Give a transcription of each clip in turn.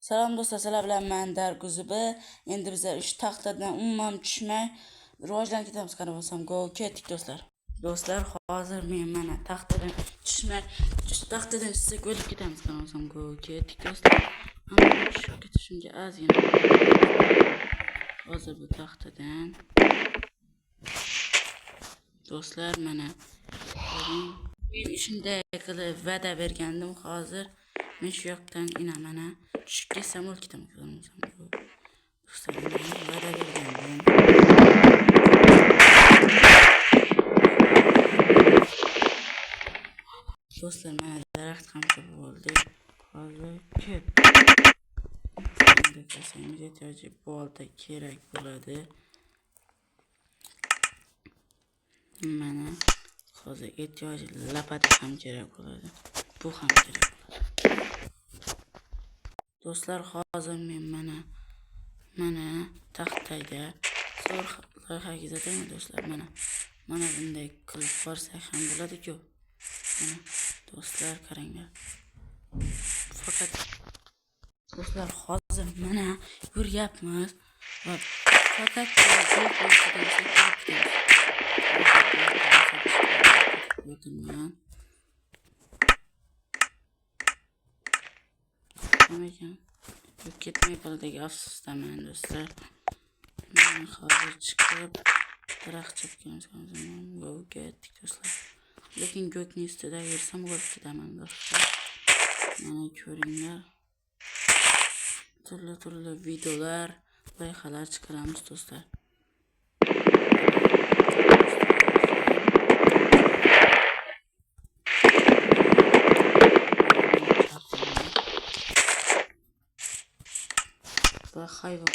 Salam do'stlar, sizlar bilan men Darguzubi. Endi bizlar 3 taxtadan umuman tushmay rivojlanib ketamiz. Qarab olsam, go ketdik do'stlar. Do'stlar, hozir men mana taxtadan tushmay, taxtadan tushsak o'lib ketamiz. Qarab olsam, go ketdik do'stlar. Mana tushib ketishimga ozgina. Hozir bu taxtadan do'stlar mana men shunday qilib va'da bergandim. Hozir men shu yoqdan mana tushib ketsam o'lib ketaman. Do'stlar, va'da bergandim. Do'stlar, mana daraxt ham bo'ldi. Hozir ko'p qasangiz ehtiyojli bolta kerak bo'ladi. Mana hozir ehtiyojli lapata ham kerak bo'ladi. Bu ham kerak bo'ladi. Do'stlar, hozir men mana taxtaga loyihaga aytaymi do'stlar, mana bunday qilib borsak ham bo'ladi-ku. Mana do'stlar, qaranglar. Faqat do'stlar, hozir mana yuryapmiz va faqat ketmay qoldagi afsusdaman do'stlar. Men hozir chiqib daraxt chopganmiz. Ketdik do'stlar. Lekin go'kning ustida yursam o'lib ketaman do'stlar. Mana ko'ringlar. Turli videolar, loyihalar chiqaramiz do'stlar. Va hayvon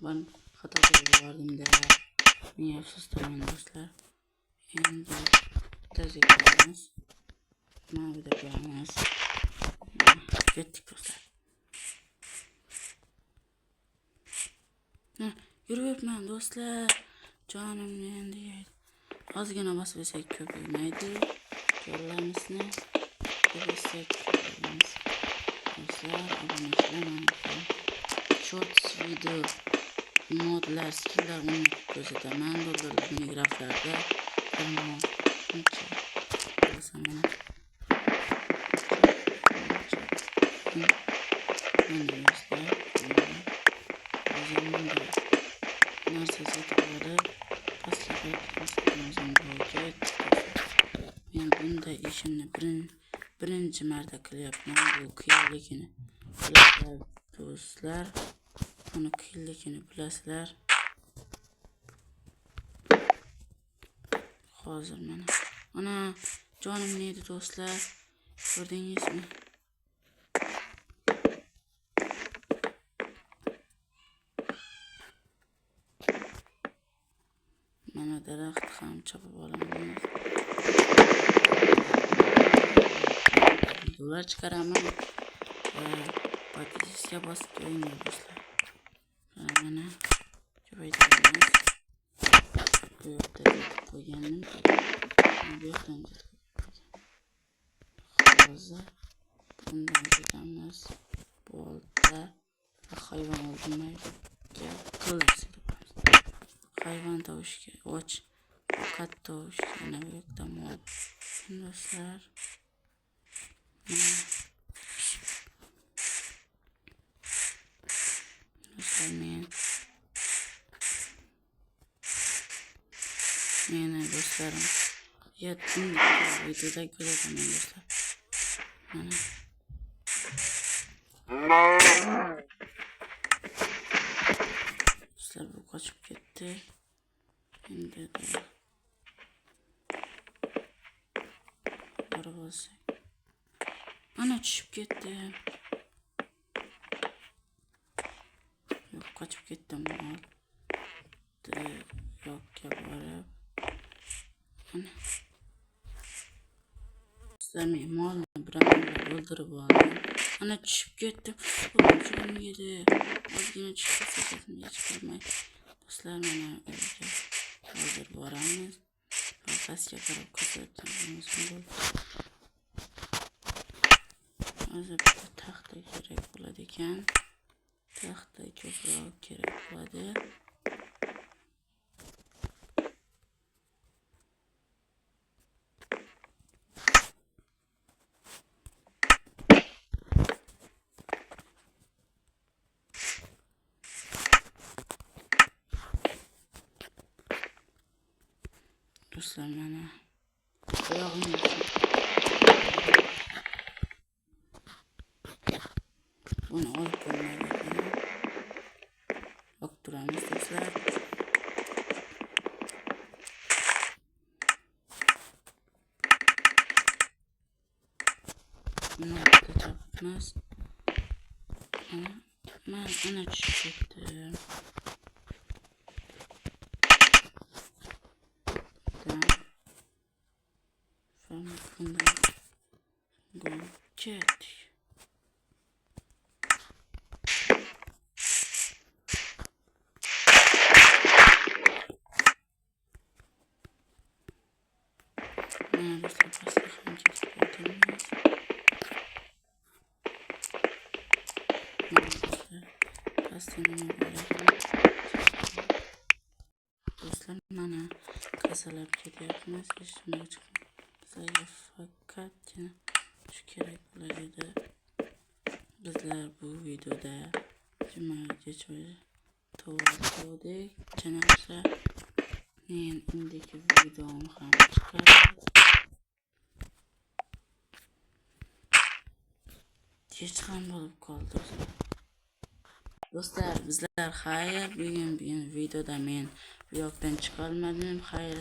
ben xato qilib yubordim deb men afsusdaman do'stlar. Endi tezlikamiz mana bu yerda ko'ramiz. Ketdik do'stlar. Yuribman do'stlar. Jonim endi ozgina bosib olsak ko'paymaydi. Yo'llarimizni ko'paysak ko'payamiz. Do'stlar, obunachilar shorts video modlar, skilllar ko'rsataman. Do'stlar, Minecraft'larda men bunday ishimni birinchi marta qilyapman. Bu qiyinligini bilasizlar do'stlar. Buni qiyinligini bilasizlar. Hozir mana jonim neydi do'stlar? Ko'rdingizmi? Mana daraxt ham chopib olaman. Videolar chiqaraman. Podpiska bosib qo'yinglar do'stlar. Mana ko'paytiramiz. Bu yoqda qo'yganim. Bu yoqdan hozir bundan ketamiz. Bolta hayvon olmaydi. Qilish. Hayvon tovushga och. Faqat tovushga ana bu yoqda mol. Do'stlar. Meni do'stlarim, yatim videoda ko'rataman do'stlar. Mana do'stlar, bu qochib ketdi. Endi borib olsak. Mana tushib ketdi. Yo'q, qochib ketdim. Yo'qqa borib. Do'stlar, men molni birovlar o'ldirib oldim. Ana tushib ketdim. O'zim yedi. Ozgina tushib ketdim, hech qilmay. Do'stlar, mana hozir boramiz. Pastga qarab ko'rsatamiz. Hozir taxta kerak bo'ladi ekan. Taxta ko'proq kerak bo'ladi. Do'stlar, mana oyog'im buni olib bo'lmaydi ekan. Olib turamiz do'stlar. Buni bitta chopamiz. Mana tushib ketdi. Bundan ketdik. Mana do'stlar, pastga ham ketib qolganmiz. Pastga nima bo'lyapti? Do'stlar, mana kasalab ketyapmiz. Hech nima chiqmadi. Faqatgina shu kerak bo'ladi. Bizlar bu videoda jumaga to'g'ri janobsa men indiki videom ham chiqadi. Kech ham bo'lib qoldi. Do'stlar, bizlar xayr, bugun videoda men bu yoqdan chiqa olmadim. Xayr,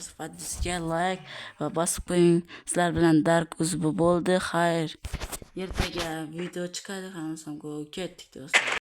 sizga like va bosib qo'ying. Sizlar bilan Dark Uzbu bo'ldi. Xayr. Ertaga video chiqadi, hammasiga ketdik do'stlar.